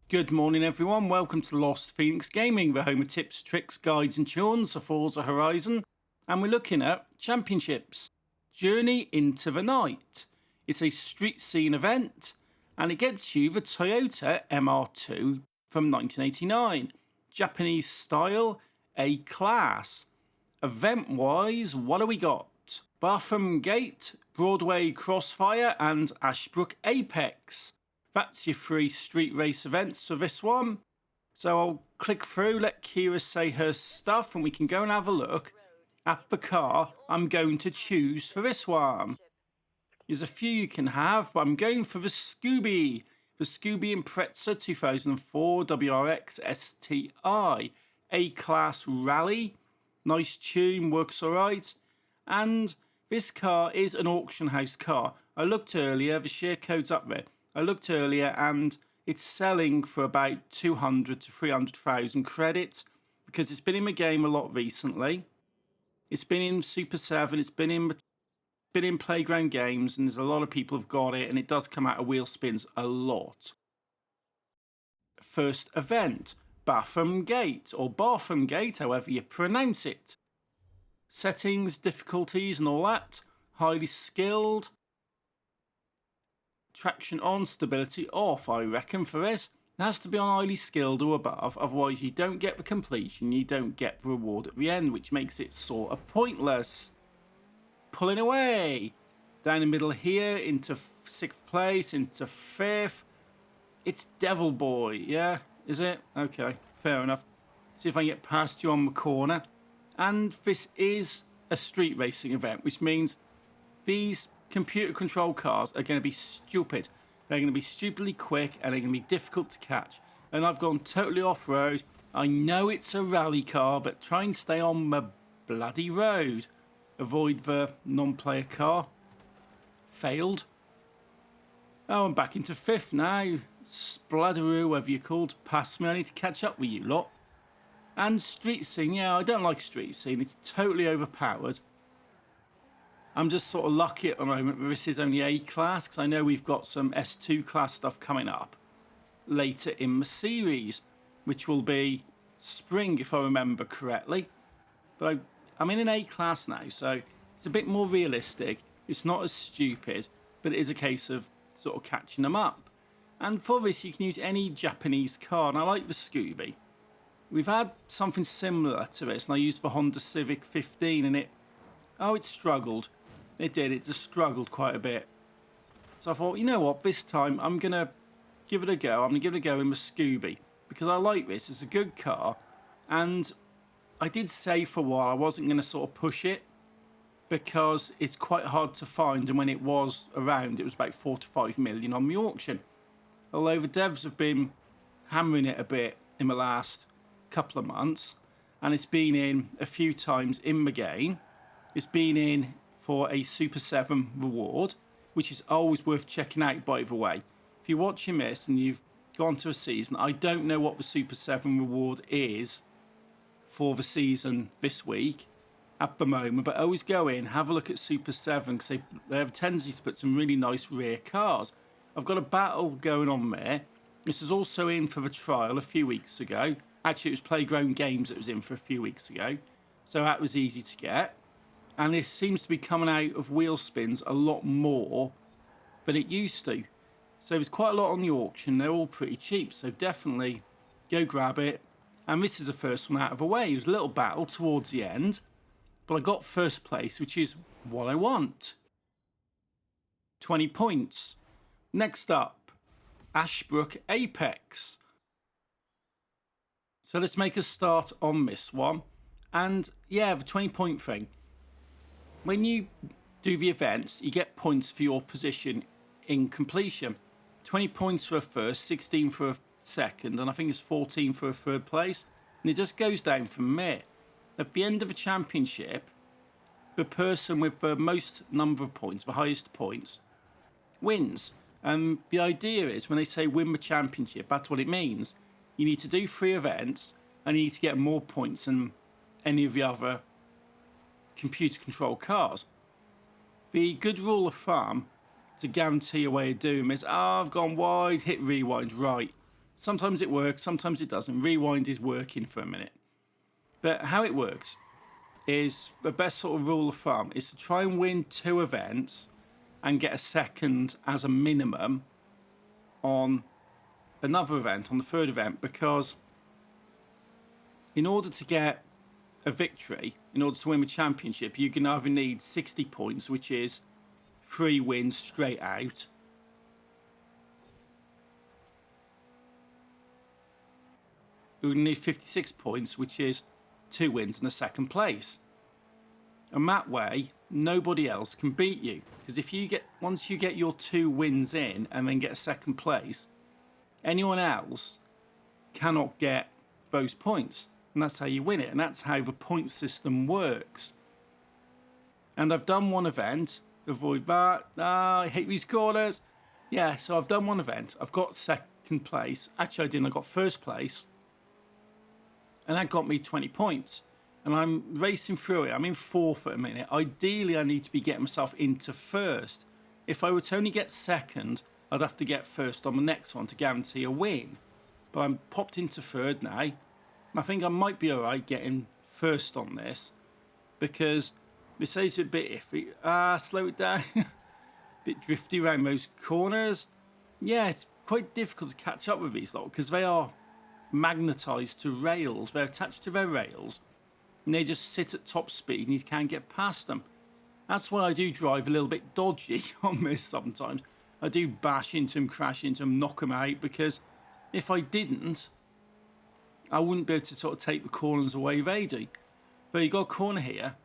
Good morning everyone, welcome to Lost Phoenix Gaming, the home of tips, tricks, guides and tunes for Forza Horizon, and we're looking at Championships, Journey into the Night. It's a street scene event and it gets you the Toyota MR2 from 1989, Japanese style, A-Class. Event wise, what do we got? Batham Gate, Broadway Crossfire and Ashbrook Apex. That's your 3 street race events for this one. So I'll click through, let Kira say her stuff, and we can go and have a look at the car I'm going to choose for this one. There's a few you can have, but I'm going for the Scooby Impreza 2004 WRX STI. A-Class Rally. Nice tune, works alright. And this car is an auction house car. I looked earlier, the share code's up there. I looked earlier and it's selling for about 200 to 300,000 credits because it's been in the game a lot recently. It's been in Super 7, it's been in playground games, and there's a lot of people have got it, and it does come out of wheel spins a lot. First event, Batham Gate, or Batham Gate, however you pronounce it. Settings, difficulties and all that. Highly skilled. Traction on, stability off, I reckon, for this. It has to be on highly skilled or above, otherwise you don't get the completion, you don't get the reward at the end, which makes it sort of pointless. Pulling away. Down the middle here, into 6th place, into 5th. It's Devil Boy, yeah? Is it? Okay, fair enough. See if I can get past you on the corner. And this is a street racing event, which means these computer control cars are going to be stupid. They're going to be stupidly quick and they're going to be difficult to catch. And I've gone totally off-road. I know it's a rally car, but try and stay on the bloody road. Avoid the non-player car. Failed. Oh, I'm back into 5th now. Splatteroo, whatever you're called. Pass me, I need to catch up with you lot. And street scene, yeah, I don't like street scene. It's totally overpowered. I'm just sort of lucky at the moment that this is only A-Class, because I know we've got some S2 class stuff coming up later in the series, which will be spring if I remember correctly. But I'm in an A-Class now, so it's a bit more realistic. It's not as stupid, but it is a case of sort of catching them up. And for this you can use any Japanese car, and I like the Scooby. We've had something similar to this, and I used the Honda Civic 15 and it struggled. It did, it just struggled quite a bit. So I thought, you know what, this time I'm going to give it a go. I'm going to give it a go in the Scooby, because I like this. It's a good car, and I did say for a while I wasn't going to sort of push it, because it's quite hard to find, and when it was around, it was about 4 to 5 million on the auction. Although the devs have been hammering it a bit in the last couple of months, and it's been in a few times in the game. It's been in for a Super 7 reward, which is always worth checking out, by the way. If you're watching this and you've gone to a season, I don't know what the Super 7 reward is for the season this week at the moment, but always go in, have a look at Super 7, because they have a tendency to put some really nice rare cars. I've got a battle going on there. This was also in for the trial a few weeks ago. Actually, it was Playground Games that was in for a few weeks ago, so that was easy to get. And this seems to be coming out of wheel spins a lot more than it used to. So there's quite a lot on the auction. They're all pretty cheap, so definitely go grab it. And this is the first one out of the way. It was a little battle towards the end, but I got first place, which is what I want. 20 points. Next up, Ashbrook Apex. So let's make a start on this one. And yeah, the 20-point thing. When you do the events, you get points for your position in completion. 20 points for a first, 16 for a second, and I think it's 14 for a third place. And it just goes down from there. At the end of a championship, the person with the most number of points, the highest points, wins. And the idea is when they say win the championship, that's what it means. You need to do 3 events, and you need to get more points than any of the other computer controlled cars. The good rule of thumb to guarantee a way of doing this, I've gone wide, hit rewind, right. Sometimes it works, sometimes it doesn't. Rewind is working for a minute. But how it works is the best sort of rule of thumb is to try and win 2 events and get a second as a minimum on another event, on the 3rd event, because in order to get a victory, in order to win the championship, you can either need 60 points, which is 3 wins straight out, you need 56 points, which is 2 wins and a 2nd place. And that way, nobody else can beat you. Because if you get, once you get your 2 wins in and then get a 2nd place, anyone else cannot get those points. And that's how you win it. And that's how the point system works. And I've done one event. Avoid that. I hate these corners. Yeah, so I've done one event. I've got 2nd place. Actually, I didn't. I got 1st place. And that got me 20 points. And I'm racing through it. I'm in 4th at a minute. Ideally, I need to be getting myself into 1st. If I were to only get 2nd, I'd have to get 1st on the next one to guarantee a win. But I'm popped into 3rd now. I think I might be alright getting 1st on this. Because this is a bit iffy. Slow it down. Bit drifty around those corners. Yeah, it's quite difficult to catch up with these lot because they are magnetised to rails. They're attached to their rails and they just sit at top speed and you can't get past them. That's why I do drive a little bit dodgy on this sometimes. I do bash into them, crash into them, knock them out, because if I didn't, I wouldn't be able to sort of take the corners away they do. But you got a corner here,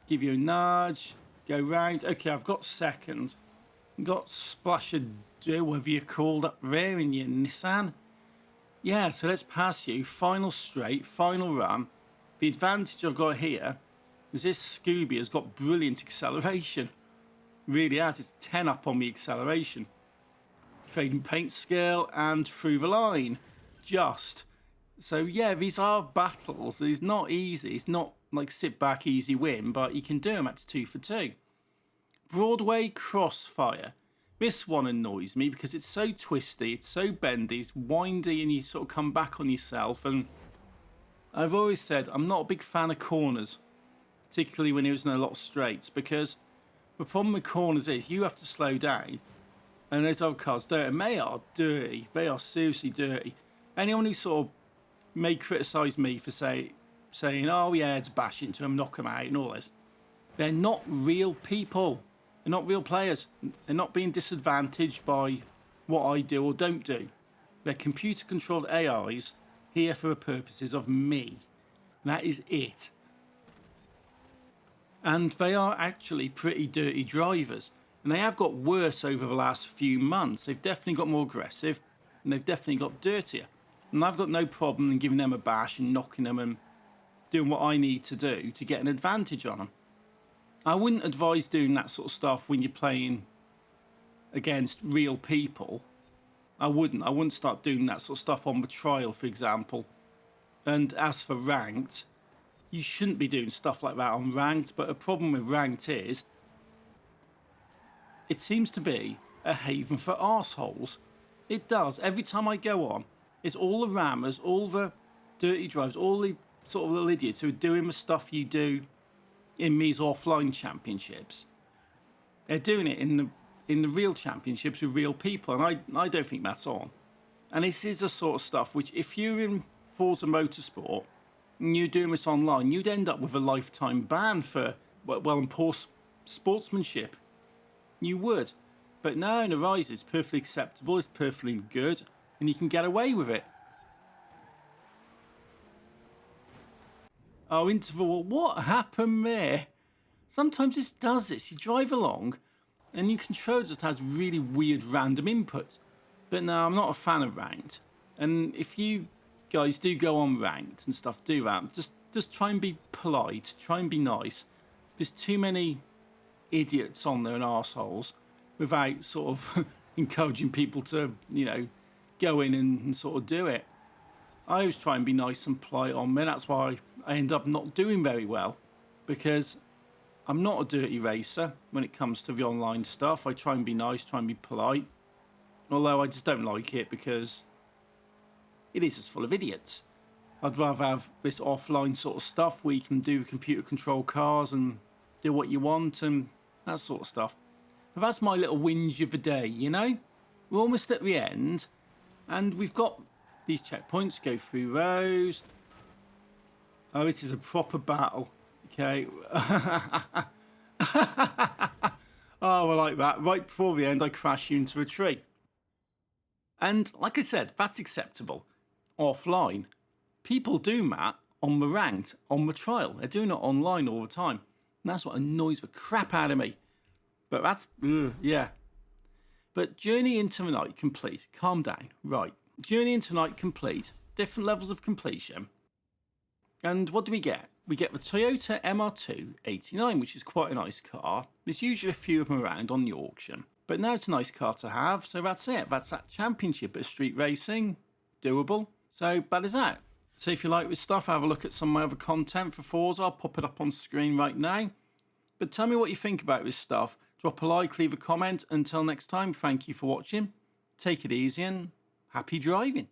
give you a nudge, go round. Okay, I've got 2nd. Got Splash of Dew, whatever you called up there in your Nissan. Yeah, so let's pass you. Final straight, final run. The advantage I've got here is this Scooby has got brilliant acceleration. Really has. It's 10 up on the acceleration. Trading paint skill and through the line. Just. So yeah, these are battles. It's not easy. It's not like sit back, easy win, but you can do them at 2 for 2. Broadway Crossfire. This one annoys me because it's so twisty, it's so bendy, it's windy, and you sort of come back on yourself. And I've always said I'm not a big fan of corners, particularly when there's a lot of straights, because the problem with corners is you have to slow down, and those other cars don't, and they are dirty. They are seriously dirty. Anyone who sort of may criticise me for saying, oh yeah, it's bash into them, knock them out, and all this, they're not real people. They're not real players. They're not being disadvantaged by what I do or don't do. They're computer-controlled AIs here for the purposes of me. That is it. And they are actually pretty dirty drivers. And they have got worse over the last few months. They've definitely got more aggressive, and they've definitely got dirtier. And I've got no problem in giving them a bash and knocking them and doing what I need to do to get an advantage on them. I wouldn't advise doing that sort of stuff when you're playing against real people. I wouldn't start doing that sort of stuff on the trial, for example. And as for ranked, you shouldn't be doing stuff like that on ranked. But a problem with ranked is it seems to be a haven for arseholes. It does. Every time I go on, it's all the rammers, all the dirty drivers, all the sort of little idiots who are doing the stuff you do in these offline championships. They're doing it in the real championships with real people, and I don't think that's on. And this is the sort of stuff which, if you're in Forza Motorsport and you're doing this online, you'd end up with a lifetime ban for well and poor sportsmanship. You would. But now in Arise, it's perfectly acceptable, it's perfectly good, and you can get away with it. Oh, interval, what happened there? Sometimes this does this. You drive along and your control just has really weird random input. But no, I'm not a fan of ranked. And if you guys do go on ranked and stuff, do that. Just try and be polite, try and be nice. There's too many idiots on there and arseholes without sort of encouraging people to, go in and sort of do it. I always try and be nice and polite on me. That's why I end up not doing very well, because I'm not a dirty racer when it comes to the online stuff. I try and be nice, try and be polite. Although I just don't like it because it is just full of idiots. I'd rather have this offline sort of stuff where you can do computer control cars and do what you want and that sort of stuff. But that's my little whinge of the day, you know? We're almost at the end and we've got these checkpoints, go through those. Oh, this is a proper battle. Okay. Oh, I like that. Right before the end, I crash you into a tree. And like I said, that's acceptable. Offline. People do that on the ranked, on the trial. They're doing it online all the time. And that's what annoys the crap out of me. But that's, yeah. But Journey into the Night complete. Calm down. Right. Journey into the Night complete. Different levels of completion. And what do we get? We get the Toyota MR2 89, which is quite a nice car. There's usually a few of them around on the auction. But now it's a nice car to have, so that's it. That's that championship of street racing. Doable. So that is that. So if you like this stuff, have a look at some of my other content for Forza. I'll pop it up on screen right now. But tell me what you think about this stuff. Drop a like, leave a comment. Until next time, thank you for watching. Take it easy and happy driving.